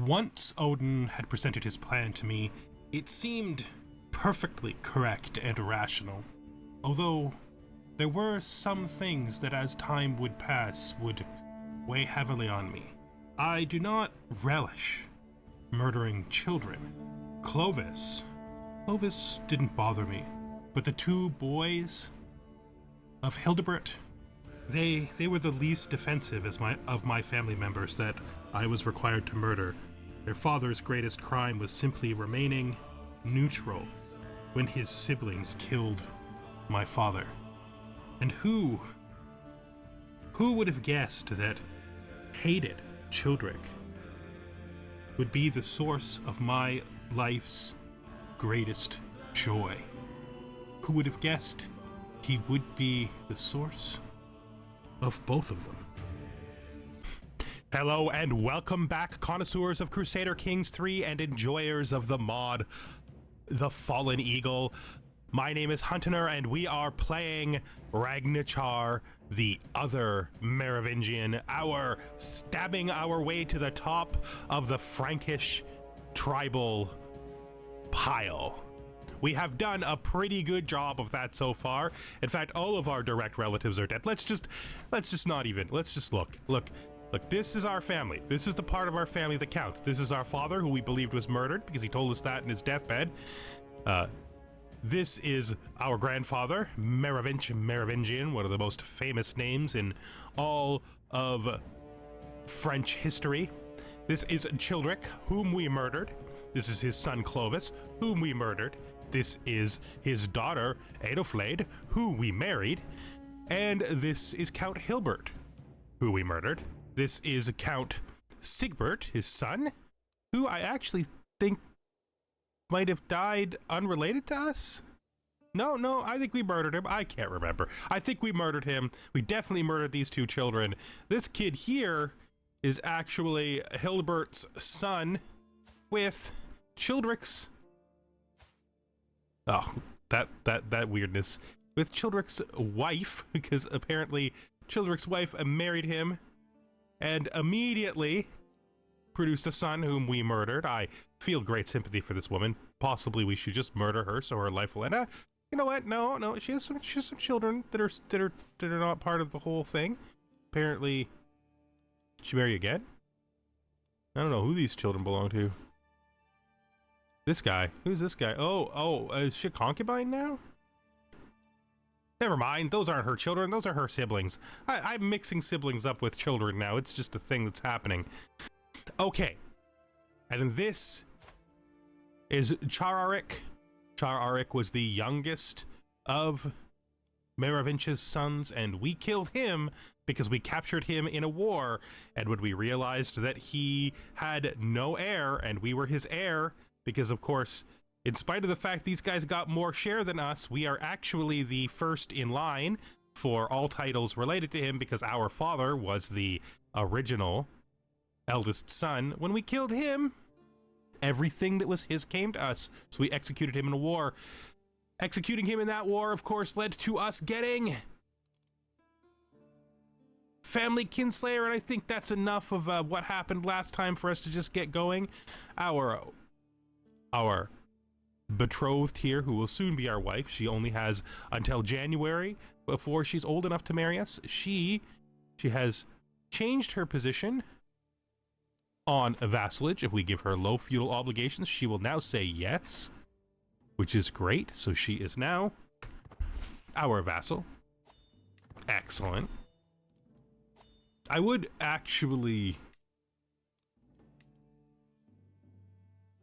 Once Odin had presented his plan to me, it seemed perfectly correct and rational, although there were some things that as time would pass would weigh heavily on me. I do not relish murdering children. Clovis didn't bother me, but the two boys of Hildebert, they were the least defensive of my family members that I was required to murder. Their father's greatest crime was simply remaining neutral when his siblings killed my father. And who would have guessed that hated Childrick would be the source of my life's greatest joy? Who would have guessed he would be the source of both of them? Hello and welcome back, connoisseurs of Crusader Kings 3 and enjoyers of the mod, The Fallen Eagle. My name is Huntener and we are playing Ragnachar, the other Merovingian, stabbing our way to the top of the Frankish tribal pile. We have done a pretty good job of that so far. In fact, all of our direct relatives are dead. Let's just look. Look, this is our family. This is the part of our family that counts. This is our father, who we believed was murdered because he told us that in his deathbed. This is our grandfather, Merovinch Merovingian, one of the most famous names in all of French history. This is Childrick, whom we murdered. This is his son Clovis, whom we murdered. This is his daughter Adolflade, who we married. And this is Count Hilbert, who we murdered. This is Count Sigbert, his son, who I actually think might have died unrelated to us. No, I think we murdered him. I can't remember. I think we murdered him. We definitely murdered these two children. This kid here is actually Hilbert's son with Childrick's... Oh, that weirdness. With Childrick's wife, because apparently Childrick's wife married him and immediately produced a son whom we murdered. I feel great sympathy for this woman. Possibly we should just murder her so her life will end. You know what? No. She has some children that are not part of the whole thing. Apparently, she marry again. I don't know who these children belong to. This guy. Who's this guy? Oh, is she a concubine now? Never mind, those aren't her children, those are her siblings. I'm mixing siblings up with children now, it's just a thing that's happening. Okay, and this is Chararik. Chararik was the youngest of Merovinch's sons, and we killed him because we captured him in a war, and when we realized that he had no heir, and we were his heir, because of course, in spite of the fact these guys got more share than us, we are actually the first in line for all titles related to him because our father was the original eldest son. When we killed him, everything that was his came to us, so we executed him in a war. Executing him in that war, of course, led to us getting family kinslayer, and I think that's enough of what happened last time for us to just get going. Our betrothed here, who will soon be our wife. She only has until January before she's old enough to marry us. She has changed her position on a vassalage. If we give her low feudal obligations, she will now say yes, which is great. So she is now our vassal. Excellent. I would actually...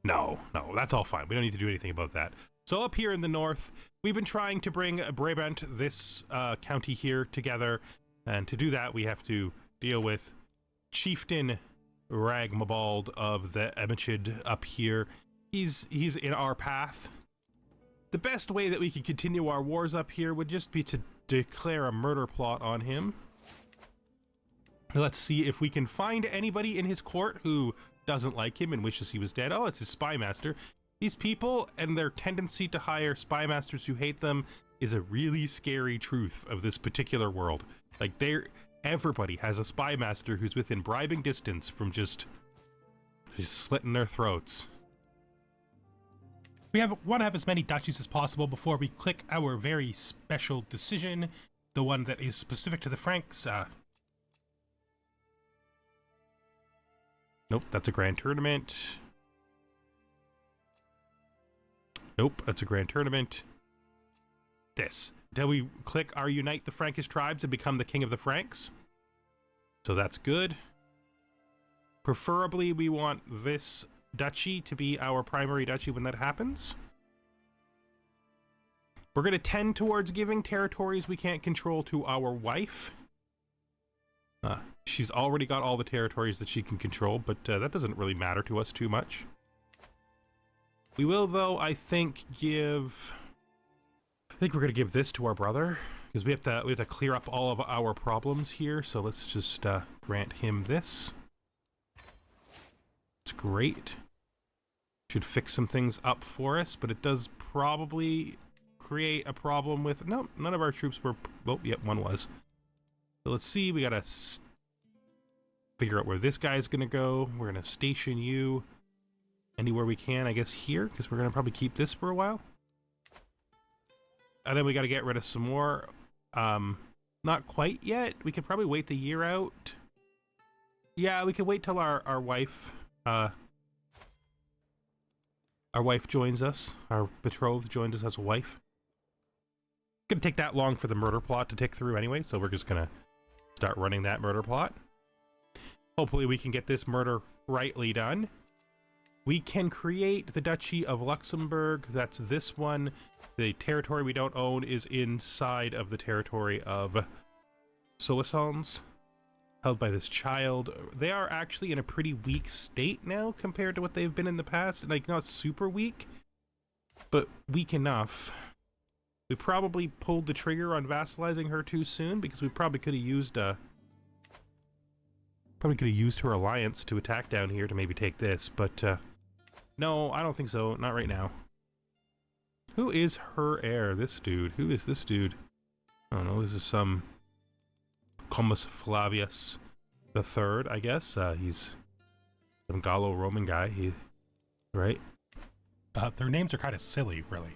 No, that's all fine. We don't need to do anything about that. So up here in the north, we've been trying to bring Brabant, this county here, together. And to do that, we have to deal with Chieftain Ragmabald of the Emichid up here. He's in our path. The best way that we can continue our wars up here would just be to declare a murder plot on him. Let's see if we can find anybody in his court who doesn't like him and wishes he was dead. Oh, it's his spy master. These people and their tendency to hire spy masters who hate them is a really scary truth of this particular world. Like, everybody has a spy master who's within bribing distance from just She's slitting their throats. We want to have as many duchies as possible before we click our very special decision, the one that is specific to the Franks. Nope, that's a grand tournament. Nope, that's a grand tournament. This. Do we click our Unite the Frankish Tribes and become the King of the Franks? So that's good. Preferably, we want this duchy to be our primary duchy when that happens. We're going to tend towards giving territories we can't control to our wife. She's already got all the territories that she can control, but that doesn't really matter to us too much. We will, though, I think, give... I think we're going to give this to our brother, because we have to clear up all of our problems here, so let's just grant him this. It's great. Should fix some things up for us, but it does probably create a problem with... No, none of our troops were... Oh, yep, one was. So let's see, we gotta figure out where this guy's gonna go. We're gonna station you anywhere we can, I guess here, because we're gonna probably keep this for a while. And then we gotta get rid of some more. Not quite yet. We could probably wait the year out. Yeah, we could wait till our wife joins us. Our betrothed joins us as a wife. Gonna take that long for the murder plot to tick through anyway, so we're just gonna start running that murder plot. Hopefully we can get this murder rightly done. We can create the Duchy of Luxembourg. That's this one. The territory we don't own is inside of the territory of Soissons, held by this child. They are actually in a pretty weak state now compared to what they've been in the past. Like, not super weak, but weak enough. We probably pulled the trigger on vassalizing her too soon, because we probably could have used her alliance to attack down here to maybe take this, but no, I don't think so. Not right now. Who is her heir? This dude. Who is this dude? I don't know. This is some Comus Flavius the Third, I guess. He's some Gallo-Roman guy. Right? Their names are kind of silly, really.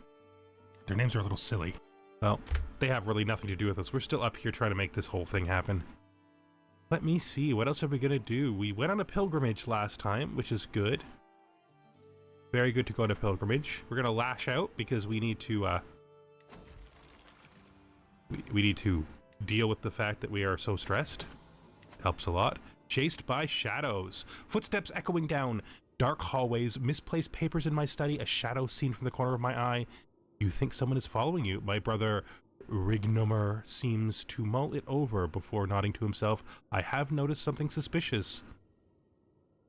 Their names are a little silly. Well, they have really nothing to do with us. We're still up here trying to make this whole thing happen. Let me see. What else are we going to do? We went on a pilgrimage last time, which is good. Very good to go on a pilgrimage. We're going to lash out because we need to... we need to deal with the fact that we are so stressed. Helps a lot. Chased by shadows. Footsteps echoing down dark hallways. Misplaced papers in my study. A shadow seen from the corner of my eye. You think someone is following you. My brother Ragnachar seems to mull it over before nodding to himself. I have noticed something suspicious.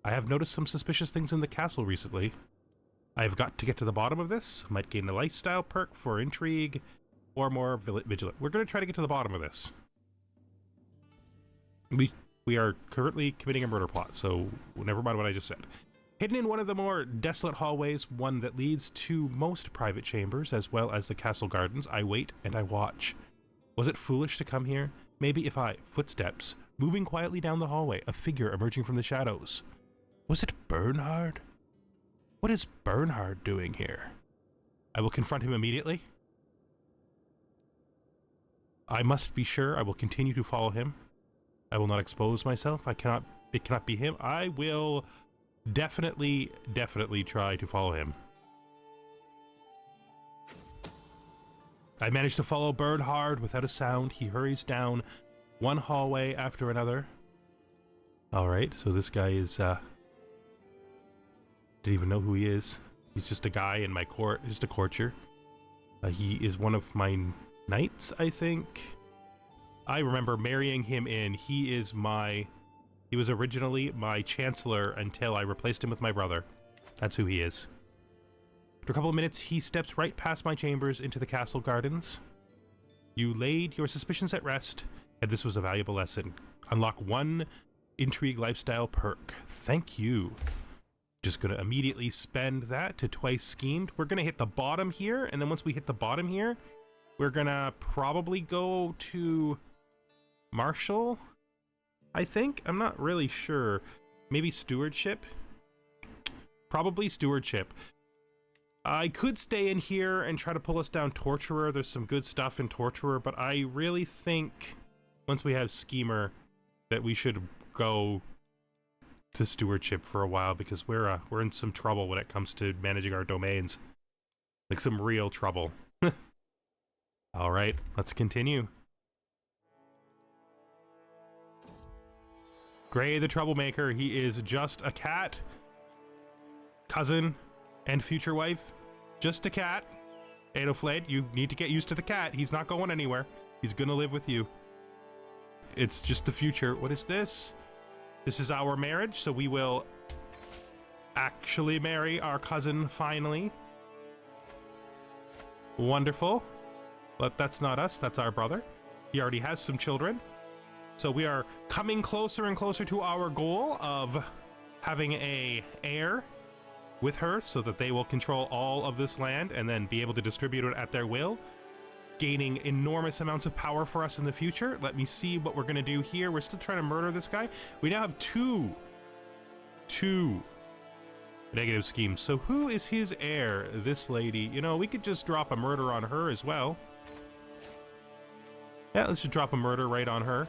I have noticed some suspicious things in the castle recently. I have got to get to the bottom of this. Might gain a lifestyle perk for intrigue or more vigilant. We're going to try to get to the bottom of this. We are currently committing a murder plot, so never mind what I just said. Hidden in one of the more desolate hallways, one that leads to most private chambers, as well as the castle gardens, I wait and I watch. Was it foolish to come here? Maybe if footsteps, moving quietly down the hallway, a figure emerging from the shadows. Was it Bernhardt? What is Bernhardt doing here? I will confront him immediately. I must be sure I will continue to follow him. I will not expose myself. It cannot be him. I will definitely try to follow him. I managed to follow Bernhardt without a sound. He hurries down one hallway after another. Alright, so this guy is, didn't even know who he is. He's just a guy in my court, just a courtier. He is one of my knights, I think. I remember marrying him in. He was originally my chancellor until I replaced him with my brother. That's who he is. After a couple of minutes, he steps right past my chambers into the castle gardens. You laid your suspicions at rest, and this was a valuable lesson. Unlock one intrigue lifestyle perk. Thank you. Just gonna immediately spend that to twice schemed. We're gonna hit the bottom here, and then once we hit the bottom here, we're gonna probably go to Marshall, I think. I'm not really sure. Maybe stewardship, Probably stewardship. I could stay in here and try to pull us down Torturer. There's some good stuff in Torturer, but I really think once we have Schemer that we should go to stewardship for a while, because we're in some trouble when it comes to managing our domains. Like some real trouble. All right, let's continue. Gray the Troublemaker, he is just a cat, cousin, and future wife. Just a cat. Adoflade, you need to get used to the cat. He's not going anywhere. He's gonna live with you. It's just the future. What is this? This is our marriage, so we will actually marry our cousin finally. Wonderful. But that's not us, that's our brother. He already has some children. So we are coming closer and closer to our goal of having an heir with her so that they will control all of this land and then be able to distribute it at their will, gaining enormous amounts of power for us in the future. Let me see what we're going to do here. We're still trying to murder this guy. We now have two negative schemes. So who is his heir? This lady. You know, we could just drop a murder on her as well. Yeah, let's just drop a murder right on her.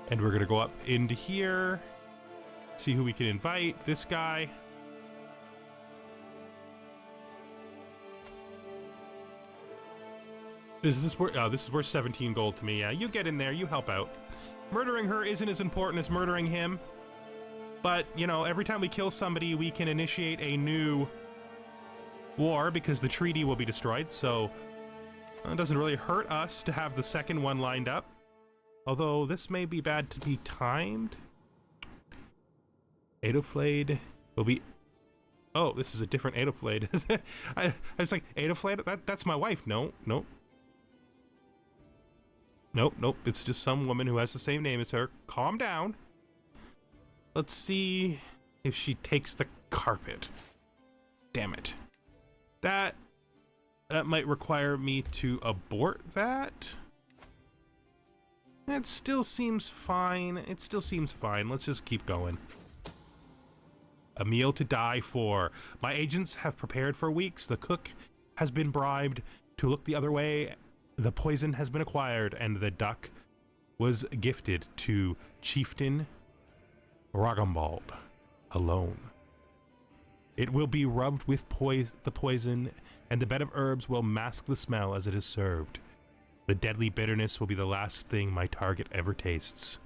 And we're going to go up into here. See who we can invite. This guy. Is this worth? Oh, this is worth 17 gold to me. Yeah, you get in there. You help out. Murdering her isn't as important as murdering him. But, you know, every time we kill somebody, we can initiate a new war because the treaty will be destroyed. So it doesn't really hurt us to have the second one lined up. Although this may be bad to be timed. Adoflade will be... Oh, this is a different Adoflade. I was like, Adoflade? That's my wife. No, nope. Nope. It's just some woman who has the same name as her. Calm down. Let's see if she takes the carpet. Damn it. That might require me to abort that. It still seems fine. Let's just keep going. A meal to die for. My agents have prepared for weeks. The cook has been bribed to look the other way. The poison has been acquired, and the duck was gifted to Chieftain Ragambald alone. It will be rubbed with the poison, and the bed of herbs will mask the smell as it is served. The deadly bitterness will be the last thing my target ever tastes.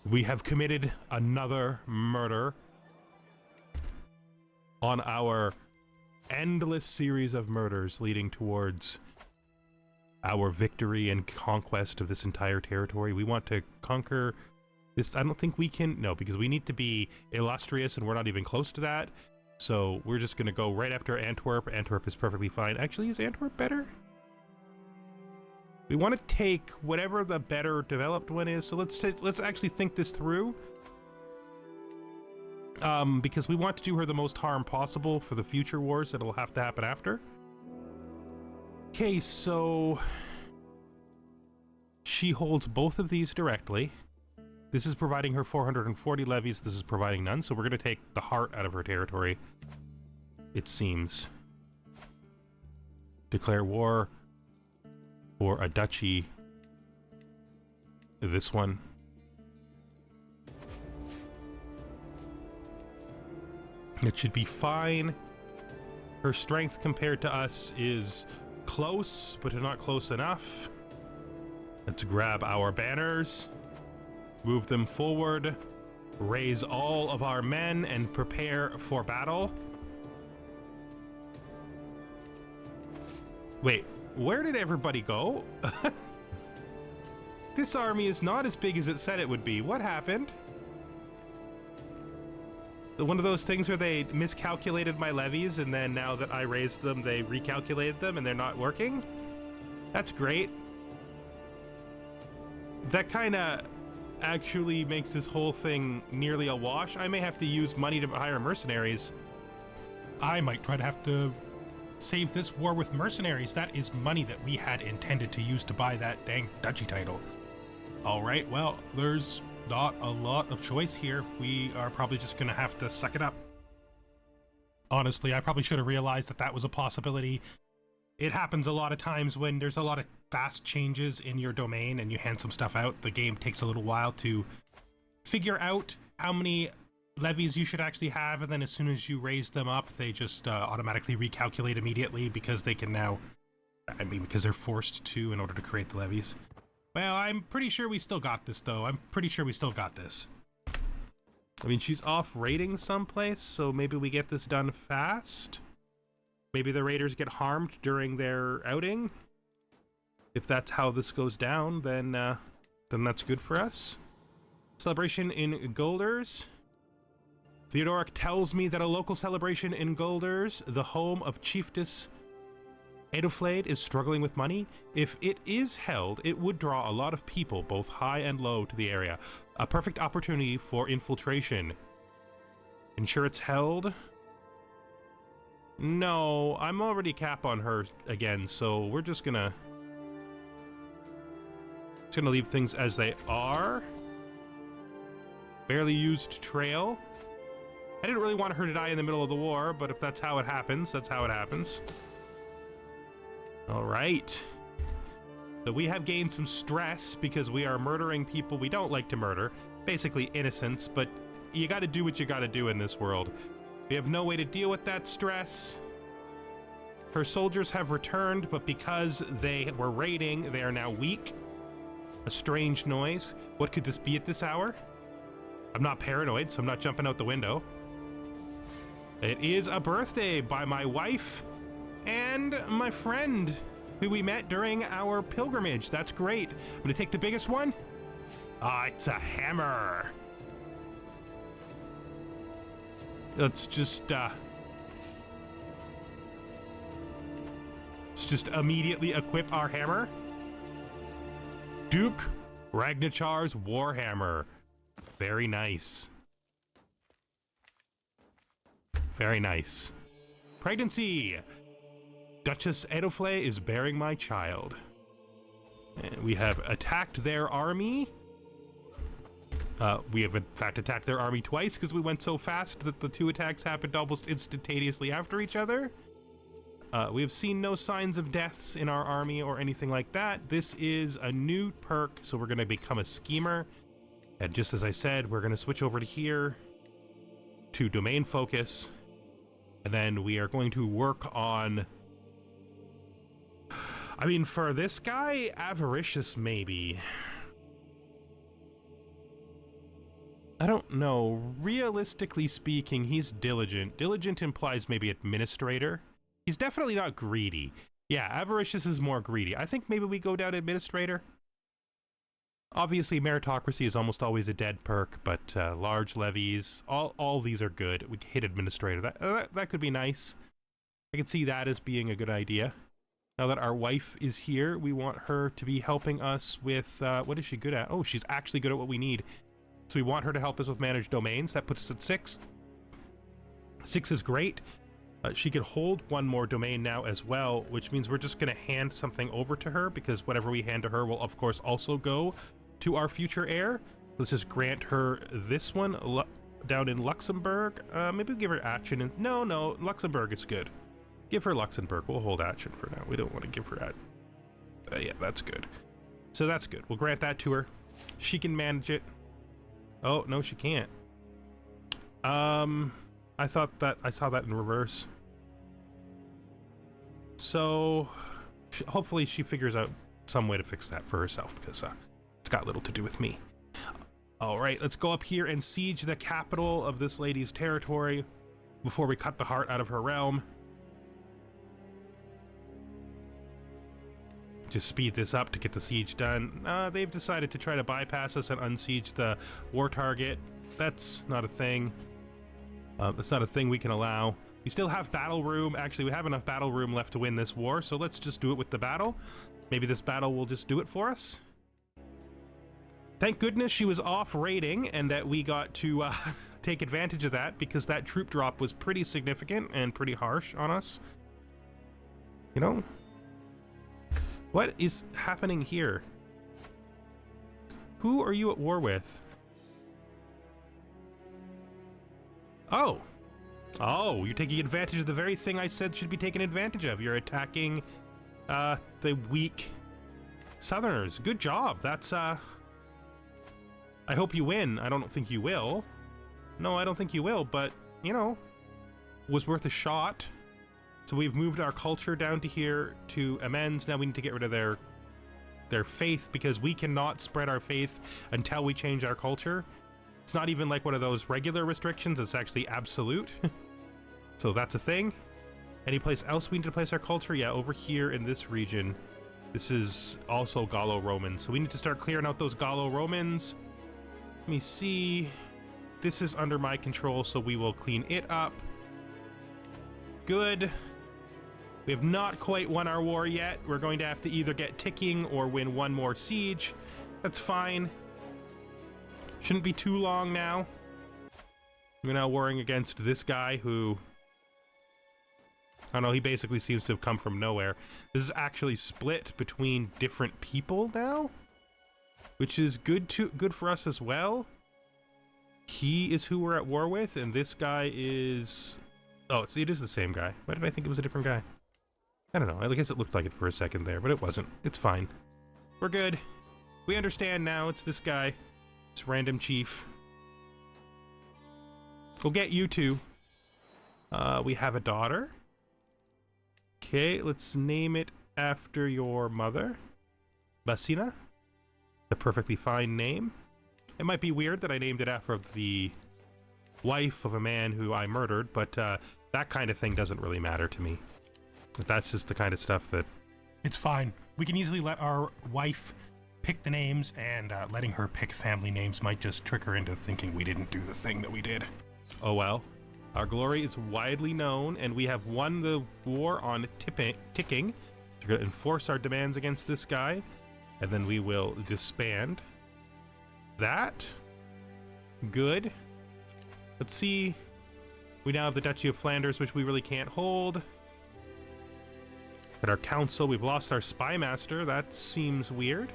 We have committed another murder on our endless series of murders leading towards our victory and conquest of this entire territory. We want to conquer this. I don't think we can, no, because we need to be illustrious and we're not even close to that. So we're just going to go right after Antwerp. Antwerp is perfectly fine. Actually, is Antwerp better? We want to take whatever the better developed one is. So let's actually think this through. Because we want to do her the most harm possible for the future wars that'll have to happen after. Okay, so she holds both of these directly. This is providing her 440 levies. This is providing none. So we're going to take the heart out of her territory, it seems. Declare war for a duchy. This one. It should be fine. Her strength compared to us is close, but not close enough. Let's grab our banners, move them forward, raise all of our men, and prepare for battle. Wait, where did everybody go? This army is not as big as it said it would be. What happened? One of those things where they miscalculated my levies, and then now that I raised them, they recalculated them, and they're not working? That's great. That kind of actually makes this whole thing nearly a wash. I may have to use money to hire mercenaries. I might try to have to save this war with mercenaries. That is money that we had intended to use to buy that dang duchy title. All right, well, there's not a lot of choice here. We are probably just gonna have to suck it up. Honestly, I probably should have realized that that was a possibility. It happens a lot of times when there's a lot of fast changes in your domain and you hand some stuff out. The game takes a little while to figure out how many levies you should actually have, and then as soon as you raise them up, they just automatically recalculate immediately because they can now, because they're forced to in order to create the levies. Well, I'm pretty sure we still got this, though. I'm pretty sure we still got this. I mean, she's off raiding someplace, so maybe we get this done fast. Maybe the raiders get harmed during their outing. If that's how this goes down, then that's good for us. Celebration in Guelders. Theodoric tells me that a local celebration in Guelders, the home of Chiefess Aedoflade, is struggling with money. If it is held, it would draw a lot of people, both high and low, to the area. A perfect opportunity for infiltration. Ensure it's held. No, I'm already cap on her again, so we're just gonna leave things as they are. Barely used trail. I didn't really want her to die in the middle of the war, but if that's how it happens, that's how it happens. All right. So we have gained some stress because we are murdering people we don't like to murder. Basically innocents, but you gotta do what you gotta do in this world. We have no way to deal with that stress. Her soldiers have returned, but because they were raiding, they are now weak. A strange noise. What could this be at this hour? I'm not paranoid, so I'm not jumping out the window. It is a birthday by my wife and my friend who we met during our pilgrimage. That's great. I'm gonna take the biggest one. Ah, it's a hammer. Let's just immediately equip our hammer. Duke Ragnachar's Warhammer. Very nice. Very nice. Pregnancy. Duchess Aedoflade is bearing my child. And we have attacked their army. We have in fact attacked their army twice because we went so fast that the two attacks happened almost instantaneously after each other. We have seen no signs of deaths in our army or anything like that. This is a new perk, so we're going to become a schemer. And just as I said, we're going to switch over to here to domain focus. And then we are going to work on, I mean, for this guy, avaricious maybe. I don't know. Realistically speaking, he's diligent. Diligent implies maybe administrator. He's definitely not greedy. Yeah, avaricious is more greedy. I think maybe we go down to administrator. Obviously, meritocracy is almost always a dead perk, but large levies, all these are good. We hit administrator. That could be nice. I can see that as being a good idea. Now that our wife is here, we want her to be helping us with, what is she good at? Oh, she's actually good at what we need. So we want her to help us with managed domains. That puts us at 6. 6 is great. She could hold one more domain now as well, which means we're just going to hand something over to her, because whatever we hand to her will, of course, also go to our future heir. Let's just grant her this one down in Luxembourg. Maybe we'll give her Aachen. And no, Luxembourg is good. Give her Luxembourg. We'll hold Aachen for now. We don't want to give her yeah, that's good. So that's good. We'll grant that to her. She can manage it. Oh, no, she can't. I thought that I saw that in reverse. So hopefully she figures out some way to fix that for herself, because it's got little to do with me. All right, let's go up here and siege the capital of this lady's territory before we cut the heart out of her realm. Just speed this up to get the siege done. They've decided to try to bypass us and unsiege the war target. That's not a thing. That's not a thing we can allow. We still have battle room. Actually, we have enough battle room left to win this war, so let's just do it with the battle. Maybe this battle will just do it for us. Thank goodness she was off raiding and that we got to take advantage of that, because that troop drop was pretty significant and pretty harsh on us. You know? What is happening here? Who are you at war with? Oh. Oh, you're taking advantage of the very thing I said should be taken advantage of. You're attacking the weak Southerners. Good job. That's I hope you win. I don't think you will. No, I don't think you will, but you know, was worth a shot. So we've moved our culture down to here to amends. Now we need to get rid of their faith, because we cannot spread our faith until we change our culture. It's not even like one of those regular restrictions, it's actually absolute. So that's a thing. Any place else we need to place our culture? Yeah, over here in this region. This is also Gallo-Roman, so we need to start clearing out those Gallo-Romans. Let me see. This is under my control, so we will clean it up. Good. We have not quite won our war yet. We're going to have to either get ticking or win one more siege. That's fine. Shouldn't be too long now. We're now warring against this guy who... I don't know, he basically seems to have come from nowhere. This is actually split between different people now, which is good for us as well. He is who we're at war with, and this guy is... Oh, it is the same guy. Why did I think it was a different guy? I don't know. I guess it looked like it for a second there, but it wasn't. It's fine. We're good. We understand now. It's this guy. This random chief. We'll get you two. We have a daughter. Okay, let's name it after your mother. Basina. A perfectly fine name. It might be weird that I named it after the wife of a man who I murdered, but that kind of thing doesn't really matter to me. That's just the kind of stuff that... It's fine. We can easily let our wife pick the names, and letting her pick family names might just trick her into thinking we didn't do the thing that we did. Oh well. Our glory is widely known, and we have won the war on ticking. We're going to enforce our demands against this guy, and then we will disband. That. Good. Let's see. We now have the Duchy of Flanders, which we really can't hold. At our council, we've lost our spy master. That seems weird.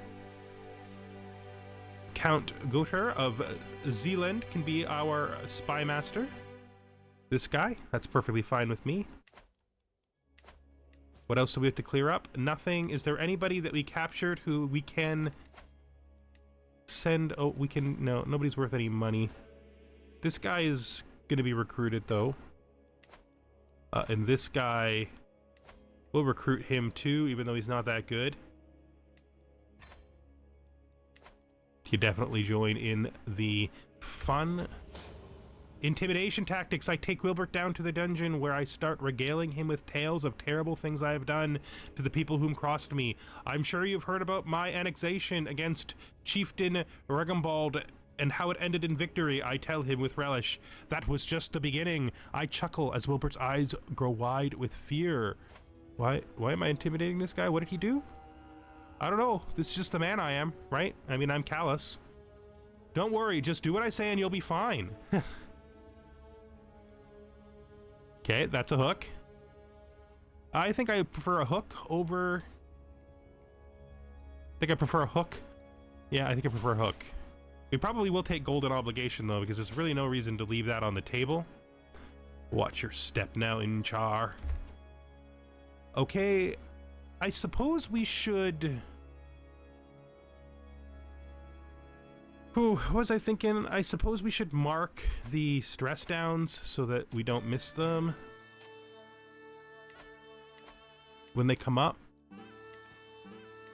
Count Gotha of Zealand can be our spy master. This guy, that's perfectly fine with me. What else do we have to clear up? Nothing. Is there anybody that we captured who we can send? Oh, we can. No, nobody's worth any money. This guy is going to be recruited, though. And this guy, we'll recruit him too, even though he's not that good. He definitely join in the fun intimidation tactics. I take Wilbert down to the dungeon, where I start regaling him with tales of terrible things I have done to the people whom crossed me. I'm sure you've heard about my annexation against Chieftain Regenbald and how it ended in victory. I tell him with relish. That was just the beginning. I chuckle as Wilbert's eyes grow wide with fear. Why am I intimidating this guy? What did he do? I don't know. This is just the man I am, right? I mean, I'm callous. Don't worry, just do what I say and you'll be fine. Okay, that's a hook. I think I prefer a hook over... I think I prefer a hook. Yeah, I think I prefer a hook. We probably will take golden obligation, though, because there's really no reason to leave that on the table. Watch your step now, Inchar. Okay, I suppose we should... Ooh, what was I thinking? I suppose we should mark the stress downs so that we don't miss them when they come up.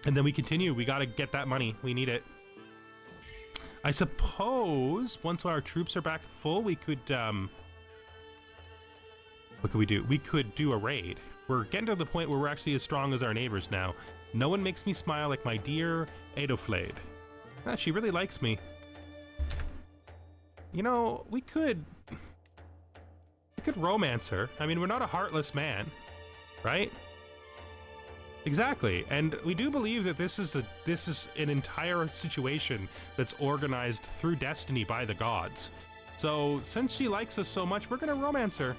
And then we continue. We gotta get that money. We need it. I suppose once our troops are back full, we could, what could we do? We could do a raid. We're getting to the point where we're actually as strong as our neighbors now. No one makes me smile like my dear Adolflade. Ah, she really likes me. You know, we could romance her. I mean, we're not a heartless man, right? Exactly. And we do believe that this is an entire situation that's organized through destiny by the gods. So, since she likes us so much, we're going to romance her.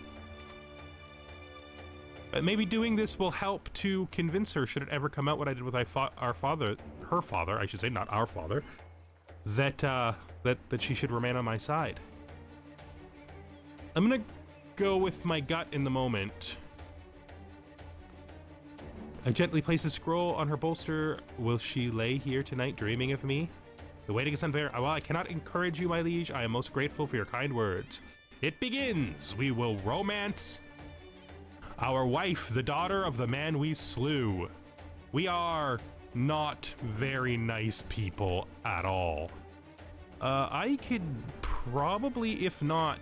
But maybe doing this will help to convince her, should it ever come out what I did with her father, I should say, not our father, that she should remain on my side. I'm gonna go with my gut in the moment. I gently place a scroll on her bolster. Will she lay here tonight dreaming of me? The waiting is unfair. While I cannot encourage you, my liege, I am most grateful for your kind words. It begins. We will romance our wife, the daughter of the man we slew. We are not very nice people at all. I could probably, if not,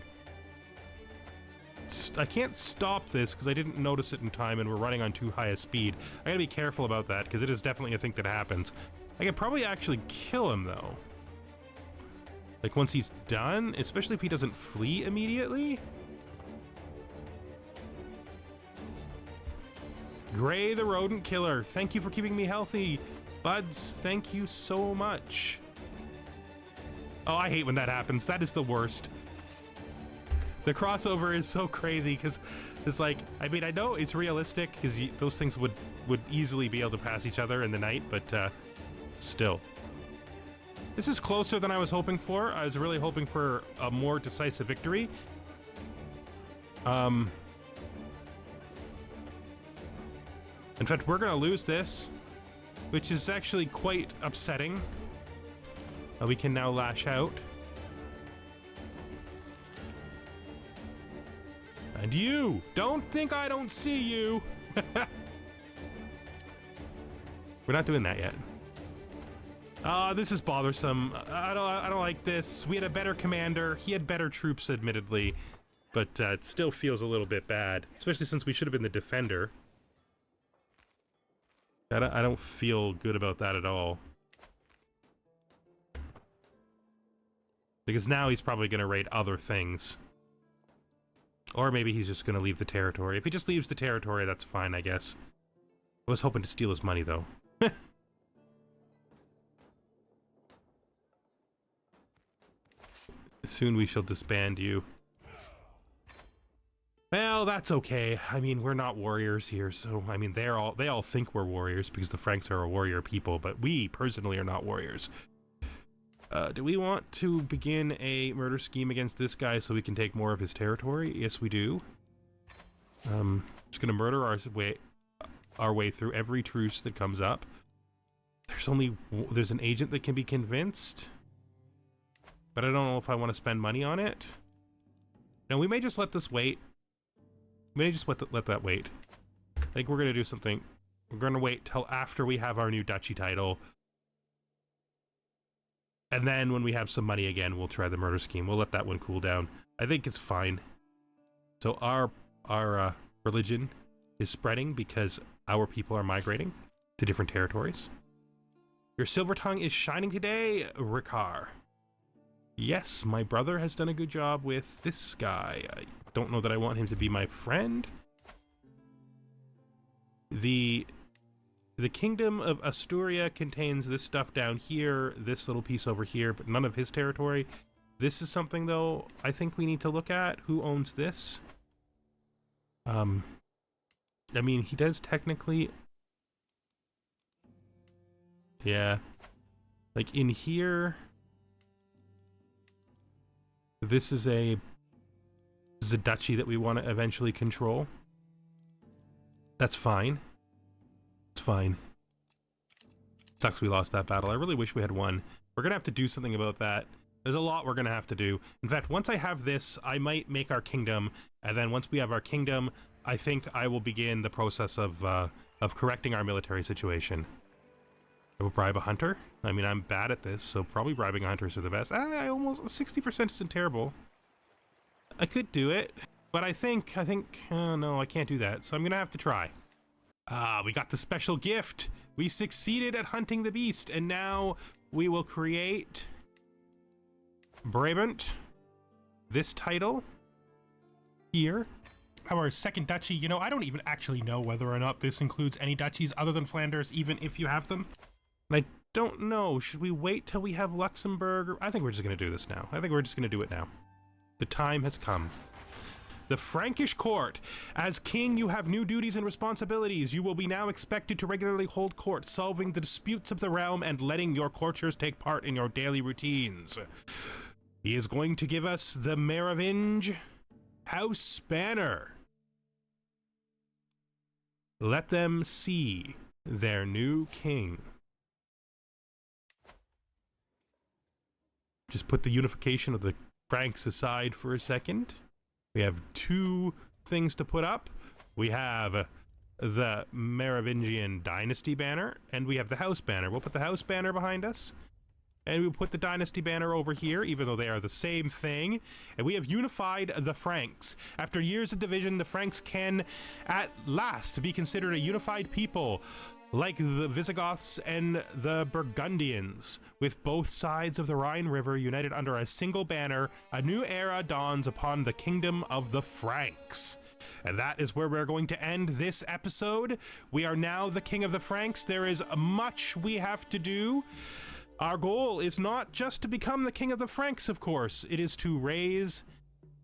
I can't stop this because I didn't notice it in time and we're running on too high a speed. I gotta be careful about that because it is definitely a thing that happens. I could probably actually kill him though. Like once he's done, especially if he doesn't flee immediately. Gray the rodent killer, thank you for keeping me healthy. Buds, thank you so much. Oh, I hate when that happens. That is the worst. The crossover is so crazy because it's like, I mean, I know it's realistic because those things would easily be able to pass each other in the night, but still. This is closer than I was hoping for. I was really hoping for a more decisive victory. In fact, we're gonna lose this, which is actually quite upsetting. We can now lash out. And you, don't think I don't see you. We're not doing that yet. This is bothersome. I don't like this. We had a better commander. He had better troops, admittedly, but it still feels a little bit bad, especially since we should have been the defender. I don't feel good about that at all. Because now he's probably going to raid other things. Or maybe he's just going to leave the territory. If he just leaves the territory, that's fine, I guess. I was hoping to steal his money, though. Soon we shall disband you. Well, that's okay. I mean, we're not warriors here, so I mean, they all think we're warriors because the Franks are a warrior people, but we personally are not warriors. Do we want to begin a murder scheme against this guy so we can take more of his territory? Yes, we do. Just gonna murder our way through every truce that comes up. There's an agent that can be convinced, but I don't know if I want to spend money on it. No, we may just let this wait. We may just let that wait. I think we're gonna do something. We're gonna wait till after we have our new duchy title. And then when we have some money again, we'll try the murder scheme. We'll let that one cool down. I think it's fine. So our religion is spreading because our people are migrating to different territories. Your silver tongue is shining today, Rikar. Yes, my brother has done a good job with this guy. I don't know that I want him to be my friend. The kingdom of Astoria contains this stuff down here, this little piece over here, but none of his territory. This is something, though, I think we need to look at. Who owns this? I mean, he does technically... Yeah. Like, in here... This is a duchy that we want to eventually control. That's fine. It's fine. Sucks we lost that battle. I really wish we had won. We're gonna have to do something about that. There's a lot we're gonna have to do. In fact, once I have this, I might make our kingdom, and then once we have our kingdom, I think I will begin the process of correcting our military situation. I will bribe a hunter. I mean, I'm bad at this, so probably bribing a hunter is the best. I almost 60% isn't terrible. I could do it, but I think no, I can't do that. So I'm gonna have to try. We got the special gift. We succeeded at hunting the beast, and now we will create Brabant, this title here. Our second duchy, you know, I don't even actually know whether or not this includes any duchies other than Flanders, even if you have them. And I don't know, should we wait till we have Luxembourg? I think we're just gonna do this now. I think we're just gonna do it now. The time has come. The Frankish court. As king, you have new duties and responsibilities. You will be now expected to regularly hold court, solving the disputes of the realm and letting your courtiers take part in your daily routines. He is going to give us the Merovinch House Banner. Let them see their new king. Just put the unification of the Franks aside for a second. We have two things to put up. We have the Merovingian dynasty banner, and we have the house banner. We'll put the house banner behind us, and we'll put the dynasty banner over here, even though they are the same thing. And we have unified the Franks. After years of division, the Franks can at last be considered a unified people, like the Visigoths and the Burgundians. With both sides of the Rhine River united under a single banner, a new era dawns upon the kingdom of the Franks. And that is where we're going to end this episode. We are now the king of the Franks. There is much we have to do. Our goal is not just to become the king of the Franks, of course. It is to raise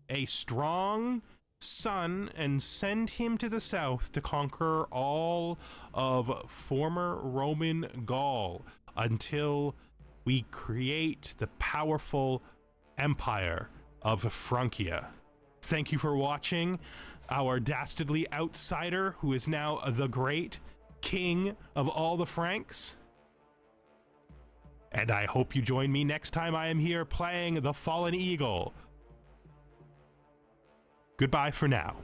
a strong son and send him to the south to conquer all of former Roman Gaul until we create the powerful empire of Francia. Thank you for watching our dastardly outsider who is now the great king of all the Franks. And I hope you join me next time I am here playing the Fallen Eagle. Goodbye for now.